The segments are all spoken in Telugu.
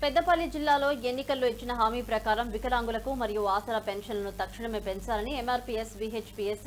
పెద్దపల్లి జిల్లాలో ఎన్నికల్లో ఇచ్చిన హామీ ప్రకారం వికలాంగులకు మరియు ఆసరా పెన్షన్లను తక్షణమే పెంచాలని ఎంఆర్పీఎస్, విహెచ్పీఎస్,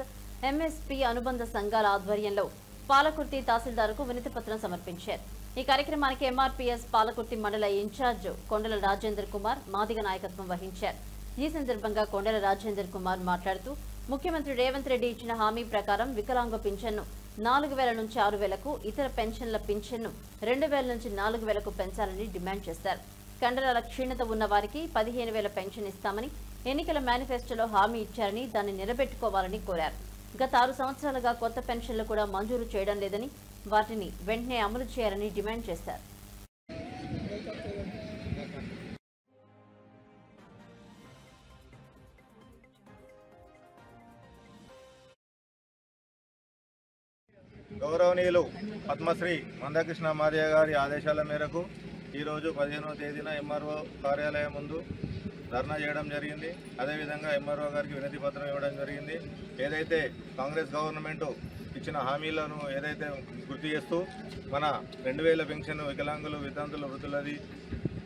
ఎంఎస్పీ అనుబంధ సంఘాల ఆధ్వర్యంలో పాలకుర్తి తహసీల్దార్కు వినతిపత్రం సమర్పించారు. ఈ కార్యక్రమానికి ఎంఆర్పీఎస్ పాలకుర్తి మండల ఇన్ఛార్జ్ కొండల రాజేందర్ కుమార్ మాదిగ నాయకత్వం వహించారు. ఈ సందర్భంగా కొండల రాజేందర్ కుమార్ మాట్లాడుతూ ముఖ్యమంత్రి రేవంత్ రెడ్డి ఇచ్చిన హామీ ప్రకారం వికలాంగ పింఛన్ను 4,000 నుంచి 6,000కు, ఇతర పెన్షన్ల పింఛన్ను 2,000 నుంచి 4,000కు పెంచాలని డిమాండ్ చేశారు. కండరాల క్షీణత ఉన్న వారికి 15,000 పెన్షన్ ఇస్తామని ఎన్నికల మేనిఫెస్టోలో హామీ ఇచ్చారని దాన్ని నిలబెట్టుకోవాలని కోరారు. గత 6 సంవత్సరాలుగా కొత్త పెన్షన్లు కూడా మంజూరు చేయడం లేదని, వాటిని వెంటనే అమలు చేయాలని డిమాండ్ చేశారు. గౌరవనీయులు పద్మశ్రీ మందకృష్ణ మాదిగ గారి ఆదేశాల మేరకు ఈరోజు 15వ తేదీన ఎంఆర్ఓ కార్యాలయం ముందు ధర్నా చేయడం జరిగింది. అదేవిధంగా ఎంఆర్ఓ గారికి వినతి పత్రం ఇవ్వడం జరిగింది. ఏదైతే కాంగ్రెస్ గవర్నమెంట్ ఇచ్చిన హామీలను ఏదైతే గుర్తు చేస్తూ మన 2,000 పెన్షన్ వికలాంగులు, వితంతులు, వృద్ధులది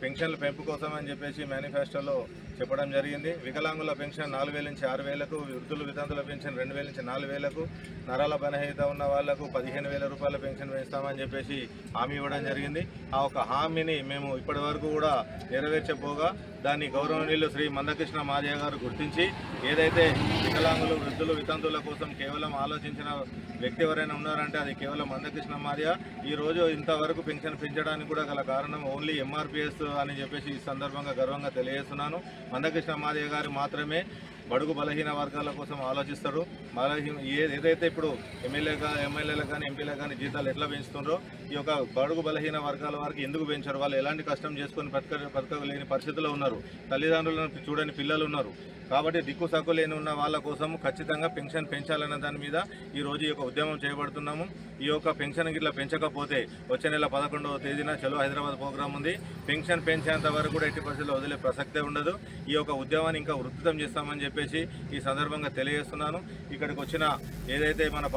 పెన్షన్ల పెంపు కోసం అని చెప్పేసి మేనిఫెస్టోలో చెప్పడం జరిగింది. వికలాంగుల పెన్షన్ 4,000 నుంచి 6,000కు, వృద్ధులు వితంతుల పెన్షన్ 2,000 నుంచి 4,000కు, నరాల బలహీనత ఉన్న వాళ్లకు 15,000 రూపాయల పెన్షన్ వేస్తామని చెప్పేసి హామీ ఇవ్వడం జరిగింది. ఆ ఒక హామీని మేము ఇప్పటి వరకు కూడా నెరవేర్చబోగా దాన్ని గౌరవనీయులు శ్రీ మందకృష్ణ మాదిగ గారు గుర్తించి ఏదైతే వికలాంగులు, వృద్ధులు, వితంతుల కోసం కేవలం ఆలోచించిన వ్యక్తి ఎవరైనా ఉన్నారంటే అది కేవలం మందకృష్ణ మాదిగ. ఈరోజు ఇంతవరకు పెన్షన్ పెంచడానికి కూడా గల కారణం ఓన్లీ ఎంఆర్పీఎస్ అని చెప్పేసి ఈ సందర్భంగా గర్వంగా తెలియజేస్తున్నాను. మందకృష్ణ మాదిగ గారు మాత్రమే బడుగు బలహీన వర్గాల కోసం ఆలోచిస్తారు. ఏదైతే ఇప్పుడు ఎమ్మెల్యేలకు కానీ ఎంపీలకు కానీ జీతాలు ఎట్లా పెంచుతున్నారో ఈ యొక్క బడుగు బలహీన వర్గాల వారికి ఎందుకు పెంచారు? వాళ్ళు ఎలాంటి కష్టం చేసుకొని బతకలేని పరిస్థితుల్లో ఉన్నారు. తల్లిదండ్రులను చూడని పిల్లలు ఉన్నారు. కాబట్టి దిక్కు సక్కు లేని ఉన్న వాళ్ళ కోసం ఖచ్చితంగా పెన్షన్ పెంచాలన్న దాని మీద ఈరోజు ఈ యొక్క ఉద్యమం చేపడుతున్నాము. ఈ యొక్క పెన్షన్ గిట్లా పెంచకపోతే వచ్చే నెల 11వ తేదీన చలో హైదరాబాద్ ప్రోగ్రాం ఉంది. పెన్షన్ పెంచేంత వరకు కూడా ఎట్టి పరిస్థితుల్లో వదిలే ప్రసక్తే ఉండదు. ఈ యొక్క ఉద్యమాన్ని ఇంకా ఉధృతం చేస్తామని చెప్పేసి ఈ సందర్భంగా తెలియజేస్తున్నాను. ఇక్కడికి వచ్చిన ఏదైతే మన